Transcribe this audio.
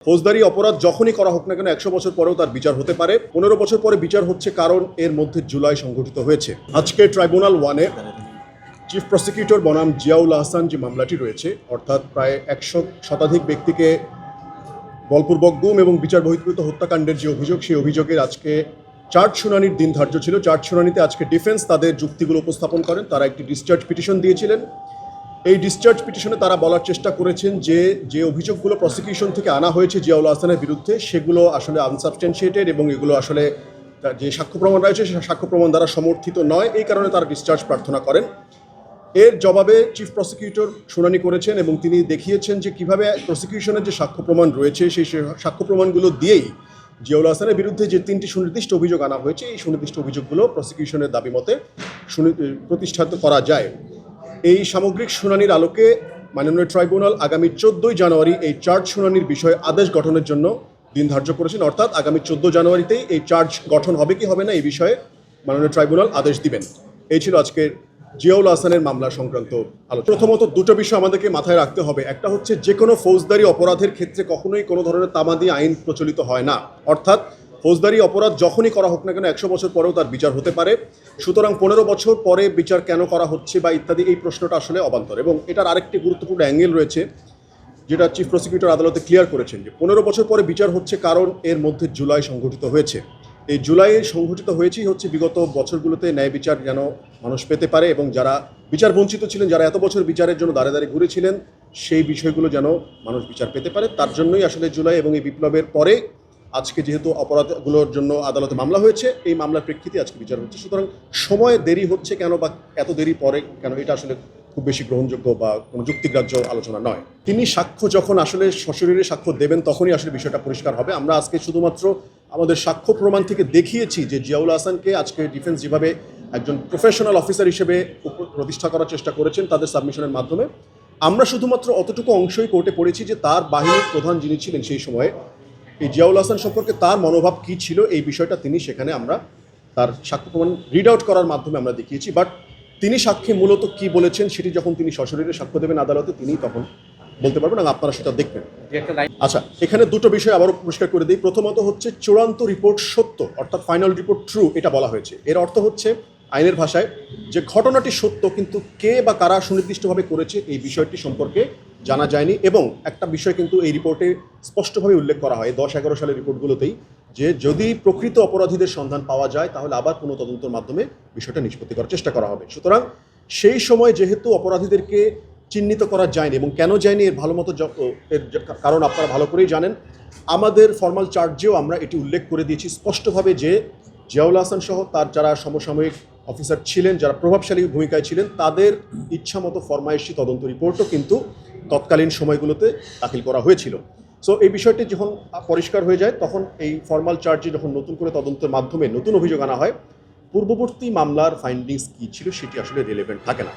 ফৌজদারি অপরাধ যখনই করা হোক না কেন 100 বছর পরেও তার বিচার হতে পারে। 15 বছর পরে বিচার হচ্ছে কারণ এর মধ্যে জুলাই সংঘটিত হয়েছে। আজকে ট্রাইব্যুনাল 1-এ চিফ প্রসিকিউটর বনাম জিয়াউল আহসান যে মামলাটি রয়েছে, অর্থাৎ প্রায় 100 শতাধিক ব্যক্তিকে বলপূর্বক গুম এবং বিচার বহির্ভূত হত্যাকাণ্ডের যে অভিযোগ, সেই অভিযোগের আজকে চার্জ শুনানির দিন ধার্য ছিল। চার্জ শুনানিতে আজকে ডিফেন্স তাদের যুক্তিগুলো উপস্থাপন করেন। তারা একটি ডিসচার্জ পিটিশন দিয়েছিলেন। এই ডিসচার্জ পিটিশনে তারা বলার চেষ্টা করেছেন যে অভিযোগগুলো প্রসিকিউশন থেকে আনা হয়েছে জিয়াউল আহসানের বিরুদ্ধে, সেগুলো আসলে আনসাবস্টেন্সিয়েটেড এবং এগুলো আসলে যে সাক্ষ্য প্রমাণ রয়েছে সে সাক্ষ্য প্রমাণ দ্বারা সমর্থিত নয়। এই কারণে তারা ডিসচার্জ প্রার্থনা করেন। এর জবাবে চিফ প্রসিকিউটর শুনানি করেছেন এবং তিনি দেখিয়েছেন যে কিভাবে প্রসিকিউশনের যে সাক্ষ্য প্রমাণ রয়েছে সেই সাক্ষ্য প্রমাণগুলো দিয়েই জিয়াউল আহসানের বিরুদ্ধে যে 3টি সুনির্দিষ্ট অভিযোগ আনা হয়েছে, এই সুনির্দিষ্ট অভিযোগগুলো প্রসিকিউশনের দাবি মতে প্রতিষ্ঠিত করা যায়। এই সামগ্রিক শুনানির আলোকে মাননীয় ট্রাইব্যুনাল আগামী 14 জানুয়ারি এই চার্জ শুনানির বিষয়ে আদেশ গঠনের জন্য দিন ধার্য করেছেন। অর্থাৎ আগামী 14 জানুয়ারিতেই এই চার্জ গঠন হবে কি হবে না এই বিষয়ে মাননীয় ট্রাইব্যুনাল আদেশ দিবেন। এই ছিল আজকের জিয়াউল আহসানের মামলা সংক্রান্ত আলোচনা। প্রথমত দুটো বিষয় আমাদেরকে মাথায় রাখতে হবে। একটা হচ্ছে, যে কোনো ফৌজদারি অপরাধের ক্ষেত্রে কখনোই কোনো ধরনের তামাদি আইন প্রচলিত হয় না। অর্থাৎ ফৌজদারি অপরাধ যখনই করা হোক না কেন 100 বছর পরেও তার বিচার হতে পারে। সুতরাং 15 বছর পরে বিচার কেন করা হচ্ছে বা ইত্যাদি, এই প্রশ্নটা আসলে অবান্তর। এবং এটার আরেকটি গুরুত্বপূর্ণ অ্যাঙ্গেল রয়েছে যেটা চিফ প্রসিকিউটর আদালতে ক্লিয়ার করেছেন, যে 15 বছর পরে বিচার হচ্ছে কারণ এর মধ্যে জুলাই সংঘটিত হয়েছে। এই জুলাই সংঘটিত হয়েছেই হচ্ছে বিগত বছরগুলোতে ন্যায় বিচার যেন মানুষ পেতে পারে এবং যারা বিচার বঞ্চিত ছিলেন, যারা এত বছর বিচারের জন্য দাঁড়ে দাঁড়িয়ে ঘুরেছিলেন, সেই বিষয়গুলো যেন মানুষ বিচার পেতে পারে। তার জন্যই আসলে জুলাই এবং এই বিপ্লবের পরে আজকে যেহেতু অপরাধগুলোর জন্য আদালতে মামলা হয়েছে, এই মামলার প্রেক্ষিতে আজকে বিচার হচ্ছে। সুতরাং সময়ে দেরি হচ্ছে কেন বা এত দেরি পরে কেন, এটা আসলে খুব বেশি গ্রহণযোগ্য বা কোনো যুক্তিগ্রাহ্য আলোচনা নয়। তিনি সাক্ষ্য যখন আসলে সশরীরে সাক্ষ্য দেবেন তখনই আসলে বিষয়টা পরিষ্কার হবে। আমরা আজকে শুধুমাত্র আমাদের সাক্ষ্য প্রমাণ থেকে দেখিয়েছি যে জিয়াউল আহসানকে আজকে ডিফেন্স যেভাবে একজন প্রফেশনাল অফিসার হিসেবে প্রতিষ্ঠা করার চেষ্টা করেছেন তাদের সাবমিশনের মাধ্যমে, আমরা শুধুমাত্র অতটুকু অংশই কোর্টে পড়েছি যে তার বাহিনীর প্রধান যিনি ছিলেন সেই সময়ে, এই জিয়াউল আহসান সম্পর্কে তার মনোভাব কী ছিল, এই বিষয়টা তিনি সেখানে আমরা তার সাক্ষ্য প্রমাণ রিড আউট করার মাধ্যমে আমরা দেখিয়েছি। বাট তিনি সাক্ষ্যে মূলত কি বলেছেন সেটি যখন তিনি সশরীরে সাক্ষ্য দেবেন আদালতে, তিনি তখন বলতে পারবেন এবং আপনারা সেটা দেখবেন। আচ্ছা, এখানে দুটো বিষয় আবারও পরিষ্কার করে দিই। প্রথমত হচ্ছে, চূড়ান্ত রিপোর্ট সত্য, অর্থাৎ ফাইনাল রিপোর্ট ট্রু, এটা বলা হয়েছে। এর অর্থ হচ্ছে আইনের ভাষায় যে ঘটনাটি সত্য কিন্তু কে বা কারা সুনির্দিষ্টভাবে করেছে এই বিষয়টি সম্পর্কে জানা যায়নি। এবং একটা বিষয় কিন্তু এই রিপোর্টে স্পষ্টভাবে উল্লেখ করা হয় 10-11 সালের রিপোর্টগুলোতেই, যে যদি প্রকৃত অপরাধীদের সন্ধান পাওয়া যায় তাহলে আবার কোনো তদন্তের মাধ্যমে বিষয়টা নিষ্পত্তি করার চেষ্টা করা হবে। সুতরাং সেই সময় যেহেতু অপরাধীদেরকে চিহ্নিত করা যায়নি, এবং কেন যায়নি এর ভালো মতো এর কারণ আপনারা ভালো করেই জানেন। আমাদের ফর্মাল চার্জেও আমরা এটি উল্লেখ করে দিয়েছি স্পষ্টভাবে যে জিয়াউল আহসান সহ তার যারা সমসাময়িক অফিসার ছিলেন, যারা প্রভাবশালী ভূমিকায় ছিলেন, তাদের ইচ্ছামতো ফরমায়েশি তদন্ত রিপোর্টও কিন্তু তৎকালীন সময়গুলোতে দাখিল করা হয়েছিল। সো এই বিষয়টি যখন পরিষ্কার হয়ে যায় তখন এই ফর্মাল চার্জে যখন নতুন করে তদন্তের মাধ্যমে নতুন অভিযোগ আনা হয়, পূর্ববর্তী মামলার ফাইন্ডিংস কী ছিল সেটি আসলে রিলেভেন্ট থাকে না।